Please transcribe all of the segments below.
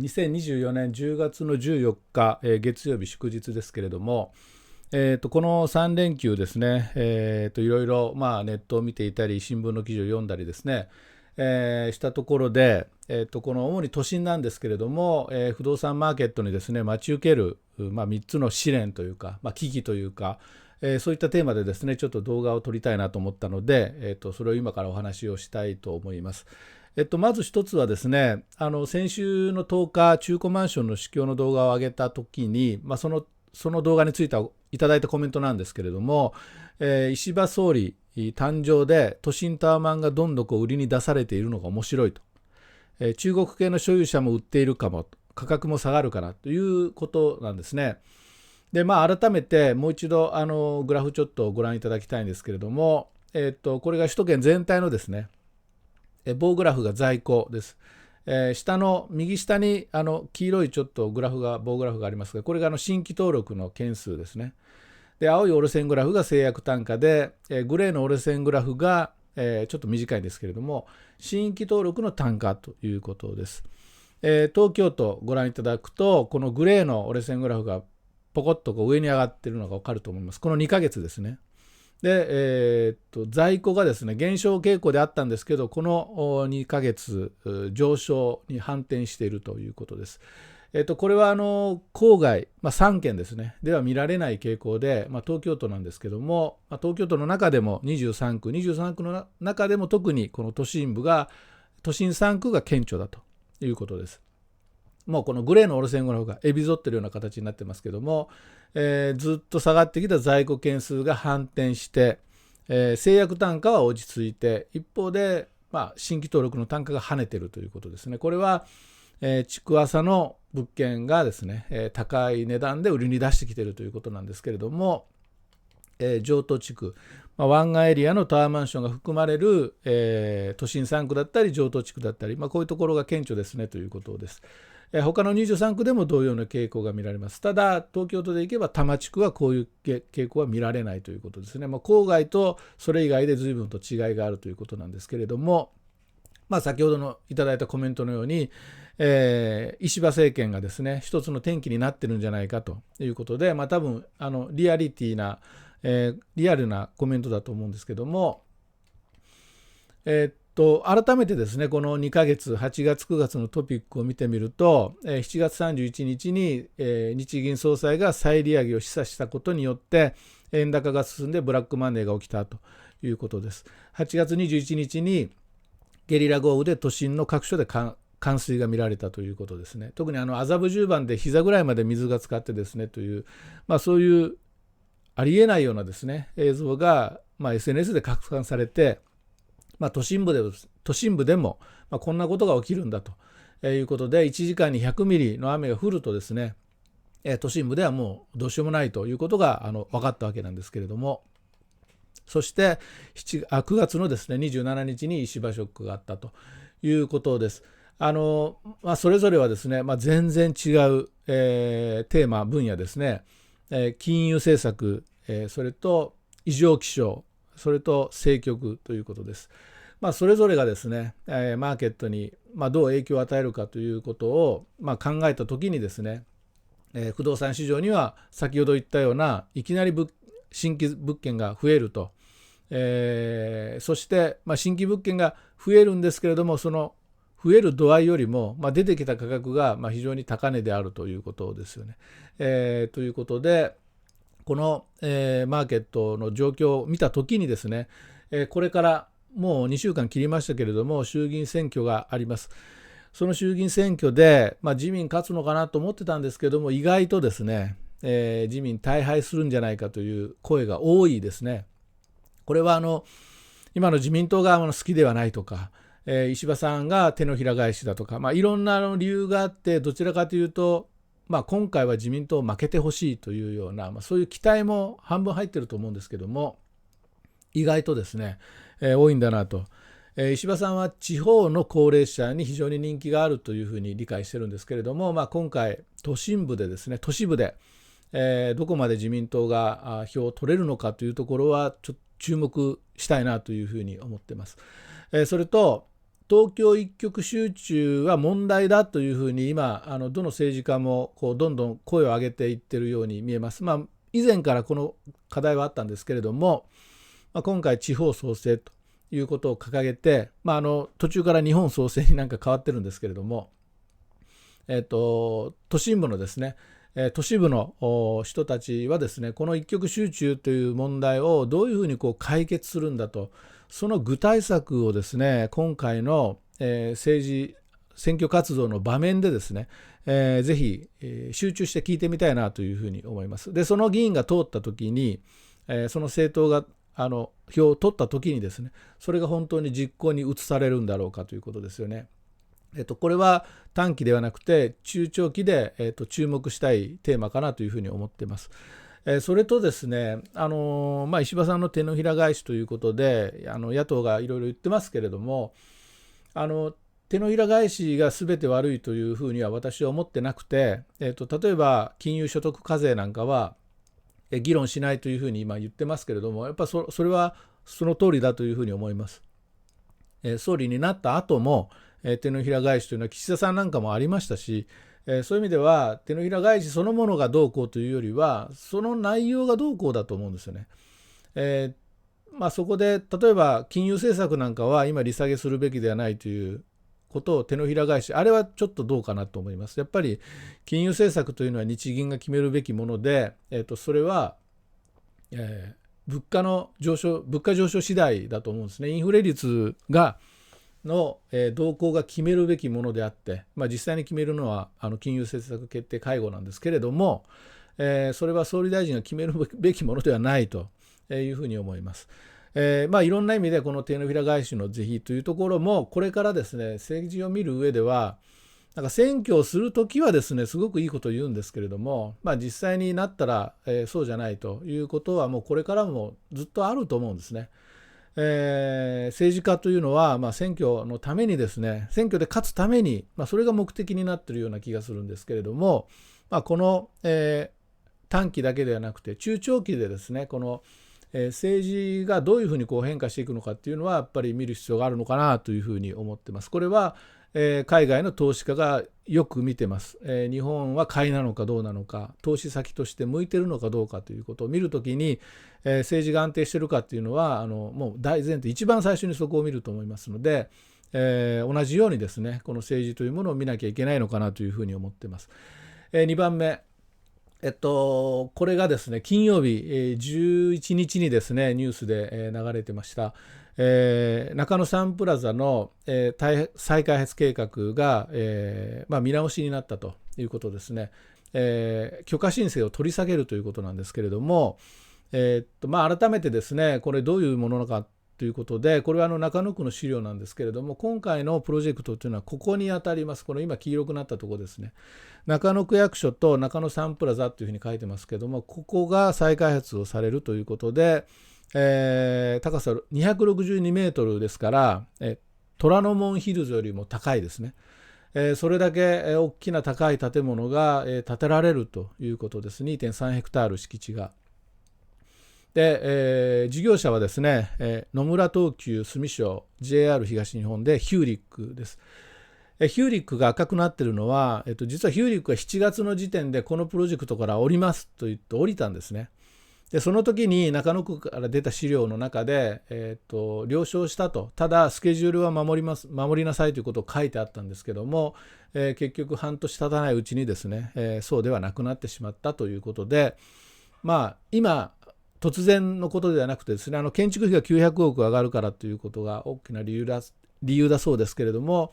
2024年10月の14日、月曜日祝日ですけれども、この3連休ですね、いろいろ、ネットを見ていたり、新聞の記事を読んだりですね、したところで、この主に都心なんですけれども、不動産マーケットにですね、待ち受ける、3つの試練というか、危機というか、そういったテーマでですね、ちょっと動画を撮りたいなと思ったので、それを今からお話をしたいと思います。まず一つはですね、先週の10日、中古マンションの市況の動画を上げたときに、その動画についていただいたコメントなんですけれども、石破総理誕生で都心タワマンがどんどん売りに出されているのが面白いと、中国系の所有者も売っているかも、価格も下がるからということなんですね。で、改めてもう一度グラフちょっとご覧いただきたいんですけれども、これが首都圏全体のですね、棒グラフが在庫です。右下に黄色いちょっと棒グラフがありますが、これが新規登録の件数ですね。で、青い折れ線グラフが制約単価で、グレーの折れ線グラフが、ちょっと短いんですけれども、新規登録の単価ということです。東京都ご覧いただくと、このグレーの折れ線グラフがポコッと上に上がっているのが分かると思います。この2ヶ月ですね。で、在庫がですね、減少傾向であったんですけど、この2ヶ月上昇に反転しているということです。これは郊外、3県ですね、では見られない傾向で、東京都なんですけども、東京都の中でも23区の中でも特にこの都心3区が顕著だということです。もうこのグレーの折れ線グラフがエビ反ってるような形になってますけども、ずっと下がってきた在庫件数が反転して、制約単価は落ち着いて、一方で、新規登録の単価が跳ねてるということですね。これは、築浅の物件がですね、高い値段で売りに出してきているということなんですけれども、城東地区、湾岸エリアのタワーマンションが含まれる、都心3区だったり城東地区だったり、こういうところが顕著ですねということです。他の23区でも同様の傾向が見られます。ただ、東京都で行けば多摩地区はこういう傾向は見られないということですね。郊外とそれ以外で随分と違いがあるということなんですけれども、先ほどのいただいたコメントのように、石破政権がですね、一つの転機になってるんじゃないかということで、多分リアルなコメントだと思うんですけども、改めてですね、この2ヶ月、8月、9月のトピックを見てみると、7月31日に、日銀総裁が再利上げを示唆したことによって、円高が進んでブラックマネーが起きたということです。8月21日にゲリラ豪雨で都心の各所で冠水が見られたということですね。特に麻布十番で膝ぐらいまで水が浸かってですねという、そういうありえないようなですね、映像が、SNS で拡散されて、都心部でも、こんなことが起きるんだということで、1時間に100ミリの雨が降るとですね、都心部ではもうどうしようもないということが分かったわけなんですけれども、そして9月のですね27日に石破ショックがあったということです。それぞれはですね、全然違う、テーマ分野ですね、金融政策、それと異常気象、それと政局ということです。それぞれがですね、マーケットにどう影響を与えるかということを考えたときにですね、不動産市場には先ほど言ったようないきなり新規物件が増えると、そして、新規物件が増えるんですけれども、その増える度合いよりも、出てきた価格が非常に高値であるということですよね。ということで、この、マーケットの状況を見たときにですね、これからもう2週間切りましたけれども、衆議院選挙があります。その衆議院選挙で、自民勝つのかなと思ってたんですけども、意外とですね、自民大敗するんじゃないかという声が多いですね。これは今の自民党が好きではないとか、石破さんが手のひら返しだとか、いろんな理由があって、どちらかというと、今回は自民党負けてほしいというような、そういう期待も半分入ってると思うんですけども、意外とですね、多いんだなと。石破さんは地方の高齢者に非常に人気があるというふうに理解してるんですけれども、今回都市部で、どこまで自民党が票を取れるのかというところはちょっと注目したいなというふうに思っています。それと東京一極集中は問題だというふうに今どの政治家もどんどん声を上げていってるように見えます。以前からこの課題はあったんですけれども、今回地方創生ということを掲げて、途中から日本創生になんか変わってるんですけれども、都心部のですね、都市部の人たちはですね、この一極集中という問題をどういうふうに解決するんだと、その具体策をですね、今回の、政治選挙活動の場面でですね、ぜひ、集中して聞いてみたいなというふうに思います。で、その議員が通った時に、その政党が票を取った時にですね、それが本当に実行に移されるんだろうかということですよね。これは短期ではなくて中長期で、注目したいテーマかなというふうに思っています。それとですね、石破さんの手のひら返しということで野党がいろいろ言ってますけれども、手のひら返しが全て悪いというふうには私は思ってなくて、例えば金融所得課税なんかは議論しないというふうに今言ってますけれども、やっぱそれはその通りだというふうに思います。総理になった後も手のひら返しというのは岸田さんなんかもありましたし、そういう意味では手のひら返しそのものがどうこうというよりはその内容がどうこうだと思うんですよね。そこで例えば金融政策なんかは今利下げするべきではないということを手のひら返し、あれはちょっとどうかなと思います。やっぱり金融政策というのは日銀が決めるべきもので、それは、物価上昇次第だと思うんですね。インフレ率の動向が決めるべきものであって、実際に決めるのは金融政策決定会合なんですけれども、それは総理大臣が決めるべきものではないというふうに思います。いろんな意味でこの手のひら返しの是非というところもこれからですね、政治を見る上ではなんか選挙をするときはですねすごくいいことを言うんですけれども、実際になったら、そうじゃないということはもうこれからもずっとあると思うんですね。政治家というのは、選挙のためにですね、選挙で勝つために、それが目的になっているような気がするんですけれども、この、短期だけではなくて中長期でですね、この、政治がどういうふうに変化していくのかっていうのはやっぱり見る必要があるのかなというふうに思ってます。これは、海外の投資家がよく見てます。日本は買いなのかどうなのか、投資先として向いてるのかどうかということを見るときに、政治が安定してるかっていうのはもう大前提、一番最初にそこを見ると思いますので、同じようにですねこの政治というものを見なきゃいけないのかなというふうに思ってます。2番目、これがですね金曜日、11日にですねニュースで、流れてました。中野サンプラザの、再開発計画が、見直しになったということですね。許可申請を取り下げるということなんですけれども、改めてですねこれどういうものかということで、これは中野区の資料なんですけれども、今回のプロジェクトというのはここに当たります。この今黄色くなったところですね。中野区役所と中野サンプラザというふうに書いてますけども、ここが再開発をされるということで、高さ262メートルですから、虎ノ門ヒルズよりも高いですね。それだけ大きな高い建物が建てられるということです。2.3 ヘクタール敷地が。で、事業者はですね、野村東急住所 JR 東日本でヒューリックです。ヒューリックが赤くなっているのは、実はヒューリックは7月の時点でこのプロジェクトから降りますと言って降りたんですね。でその時に中野区から出た資料の中で、了承したと、ただスケジュールは守りなさいということを書いてあったんですけども、結局半年経たないうちにですね、そうではなくなってしまったということで、今突然のことではなくてですね、建築費が900億上がるからということが大きな理由だそうですけれども、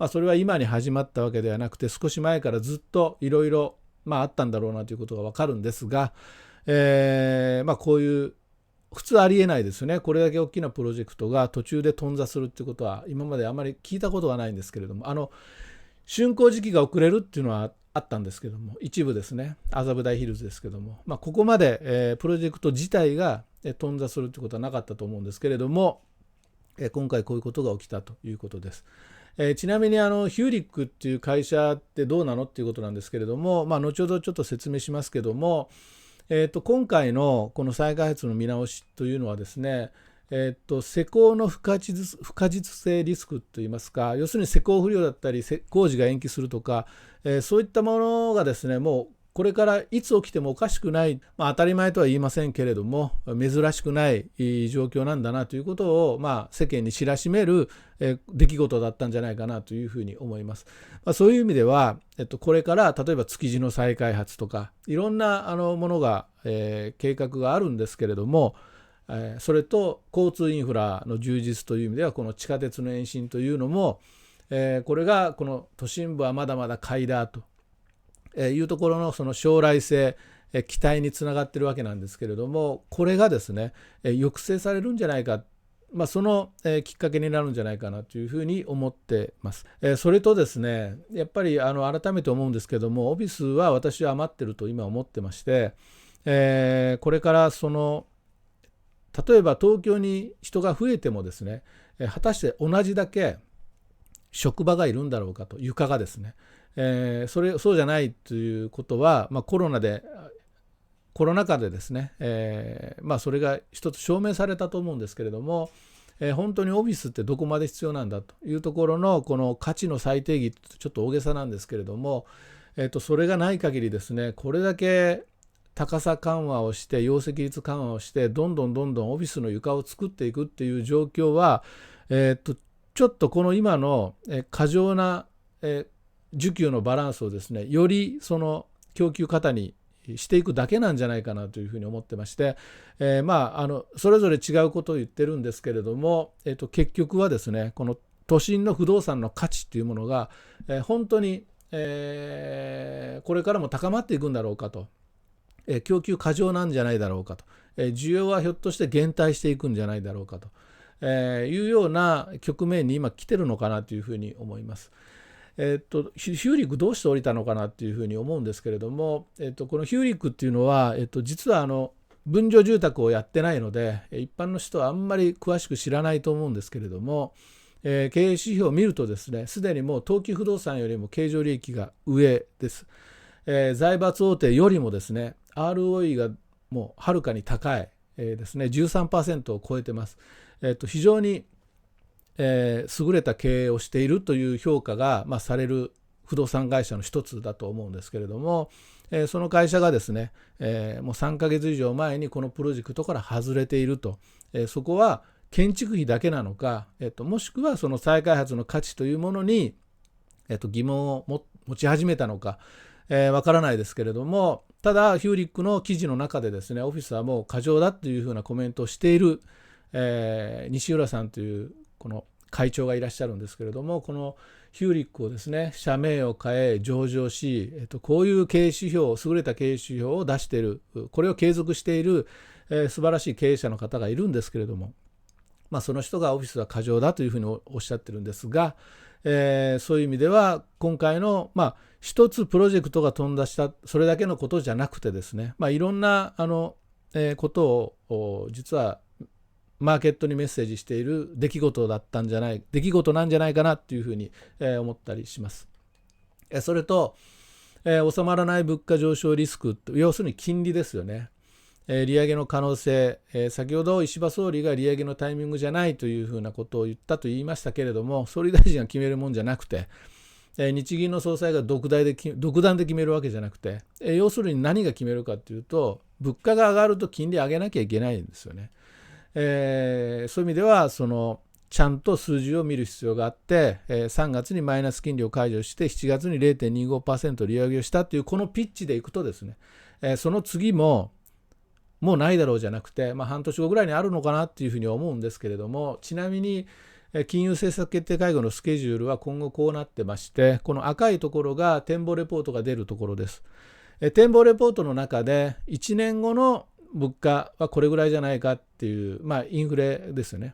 それは今に始まったわけではなくて少し前からずっといろいろあったんだろうなということが分かるんですが、こういう普通ありえないですよね。これだけ大きなプロジェクトが途中で頓挫するっていうことは今まであまり聞いたことがないんですけれども、竣工時期が遅れるっていうのはあったんですけども、一部ですね、麻布台ヒルズですけども、ここまで、プロジェクト自体が頓挫するということはなかったと思うんですけれども、今回こういうことが起きたということです。ちなみにヒューリックっていう会社ってどうなのっていうことなんですけれども、後ほどちょっと説明しますけども、今回のこの再開発の見直しというのはですね、施工の不可実性リスクといいますか、要するに施工不良だったり工事が延期するとか、そういったものがですね、もうこれからいつ起きてもおかしくない、当たり前とは言いませんけれども珍しくない状況なんだなということを、世間に知らしめる出来事だったんじゃないかなというふうに思います。そういう意味では、これから例えば築地の再開発とかいろんなものが、計画があるんですけれども、それと交通インフラの充実という意味ではこの地下鉄の延伸というのも、これがこの都心部はまだまだ買いだというところのその将来性、期待につながっているわけなんですけれども、これがですね、抑制されるんじゃないか、その、きっかけになるんじゃないかなというふうに思ってます。それとですね、やっぱり改めて思うんですけども、オフィスは私は余ってると今思ってまして、これから例えば東京に人が増えてもですね、果たして同じだけ職場がいるんだろうかと、床がですね、そうじゃないということは、コロナ禍でですね、それが一つ証明されたと思うんですけれども、本当にオフィスってどこまで必要なんだというところのこの価値の再定義ってちょっと大げさなんですけれども、それがない限りですね、これだけ高さ緩和をして容積率緩和をしてどんどんオフィスの床を作っていくっていう状況は、ちょっとこの今の過剰な需給のバランスをですね、よりその供給過多にしていくだけなんじゃないかなというふうに思ってまして、それぞれ違うことを言ってるんですけれども、結局はですね、この都心の不動産の価値というものが、本当に、これからも高まっていくんだろうかと、供給過剰なんじゃないだろうかと、需要はひょっとして減退していくんじゃないだろうかと、いうような局面に今来てるのかなというふうに思います。ヒューリックどうして降りたのかなっていうふうに思うんですけれども、このヒューリックっていうのは、実は分譲住宅をやってないので一般の人はあんまり詳しく知らないと思うんですけれども、経営指標を見るとですね、すでにもう東急不動産よりも経常利益が上です。財閥大手よりもですね ROE がもうはるかに高い、ですね 13% を超えてます。非常に優れた経営をしているという評価が、される不動産会社の一つだと思うんですけれども、その会社がですね、もう3ヶ月以上前にこのプロジェクトから外れていると、そこは建築費だけなのか、もしくはその再開発の価値というものに、疑問を持ち始めたのか、わからないですけれども、ただヒューリックの記事の中でですね、オフィスはもう過剰だというふうなコメントをしている、西浦さんというこの会長がいらっしゃるんですけれども、このヒューリックをですね、社名を変え上場し、こういう経営指標、優れた経営指標を出している、これを継続している、素晴らしい経営者の方がいるんですけれども、その人がオフィスは過剰だというふうにおっしゃってるんですが、そういう意味では今回の一つプロジェクトが飛んだしたそれだけのことじゃなくてですね、いろんなことを実はマーケットにメッセージしている出来事なんじゃないかなというふうに思ったりします。それと、収まらない物価上昇リスク、要するに金利ですよね。利上げの可能性、先ほど石破総理が利上げのタイミングじゃないというふうなことを言ったと言いましたけれども、総理大臣が決めるもんじゃなくて、日銀の総裁が独断で決めるわけじゃなくて、要するに何が決めるかというと、物価が上がると金利上げなきゃいけないんですよね。そういう意味ではちゃんと数字を見る必要があって、3月にマイナス金利を解除して7月に 0.25% 利上げをしたというこのピッチでいくとですね、その次もうないだろうじゃなくて、半年後ぐらいにあるのかなっていうふうに思うんですけれども、ちなみに金融政策決定会合のスケジュールは今後こうなってまして、この赤いところが展望レポートが出るところです。展望レポートの中で1年後の物価はこれぐらいじゃないかっていう、インフレですよね。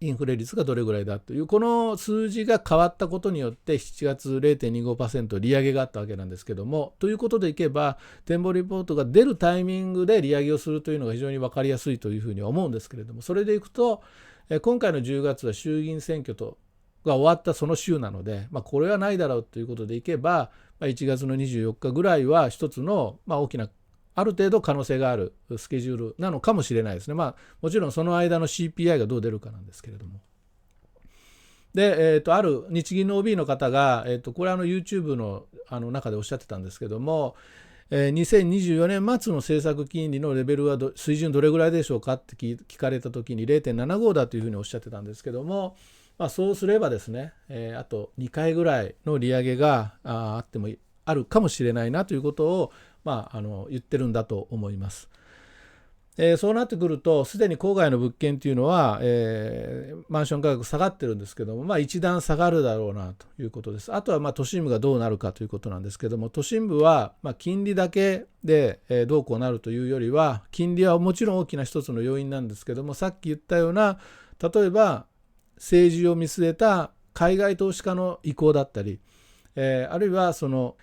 インフレ率がどれぐらいだというこの数字が変わったことによって7月 0.25% 利上げがあったわけなんですけども、ということでいけば展望レポートが出るタイミングで利上げをするというのが非常に分かりやすいというふうに思うんですけれども、それでいくと今回の10月は衆議院選挙が終わったその週なので、これはないだろうということでいけば1月の24日ぐらいは一つの大きなある程度可能性があるスケジュールなのかもしれないですね。もちろんその間の CPI がどう出るかなんですけれども。で、ある日銀の OB の方が、これYouTube の中でおっしゃってたんですけども、2024年末の政策金利のレベルは水準どれぐらいでしょうかって聞かれたときに 0.75 だというふうにおっしゃってたんですけども、そうすればですね、あと2回ぐらいの利上げがあってもあるかもしれないなということを、言ってるんだと思います。そうなってくると、すでに郊外の物件というのは、マンション価格下がってるんですけども、一段下がるだろうなということです。あとは都心部がどうなるかということなんですけども、都心部は金利だけでどうこうなるというよりは、金利はもちろん大きな一つの要因なんですけども、さっき言ったような、例えば政治を見据えた海外投資家の意向だったり、あるいは将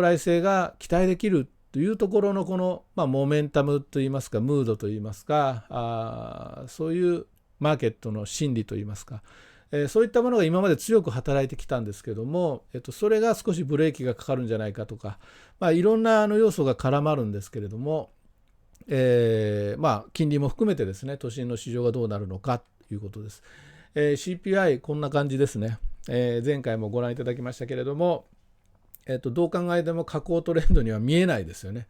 来性が期待できるというところのこの、モメンタムといいますか、ムードといいますか、そういうマーケットの心理といいますか、そういったものが今まで強く働いてきたんですけども、それが少しブレーキがかかるんじゃないかとか、いろんな要素が絡まるんですけれども、金利も含めてですね、都心の市場がどうなるのかということです。CPI こんな感じですね。前回もご覧いただきましたけれども、どう考えても下降トレンドには見えないですよね。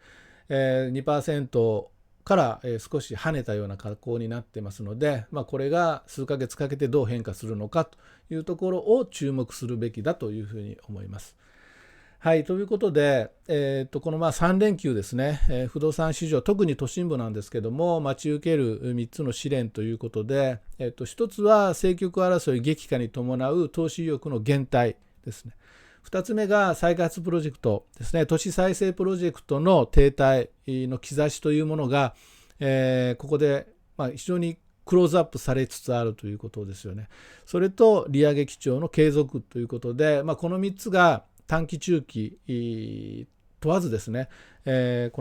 2% から少し跳ねたような下降になってますので、これが数ヶ月かけてどう変化するのかというところを注目するべきだというふうに思います。はい、ということで、この3連休ですね、不動産市場、特に都心部なんですけども、待ち受ける3つの試練ということで、1つは政局争い激化に伴う投資意欲の減退ですね。2つ目が再開発プロジェクトですね。都市再生プロジェクトの停滞の兆しというものが、ここで非常にクローズアップされつつあるということですよね。それと利上げ基調の継続ということで、この3つが短期中期問わずですね、こ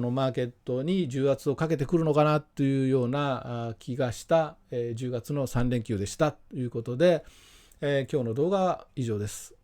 のマーケットに重圧をかけてくるのかなというような気がした、10月の3連休でしたということで、今日の動画は以上です。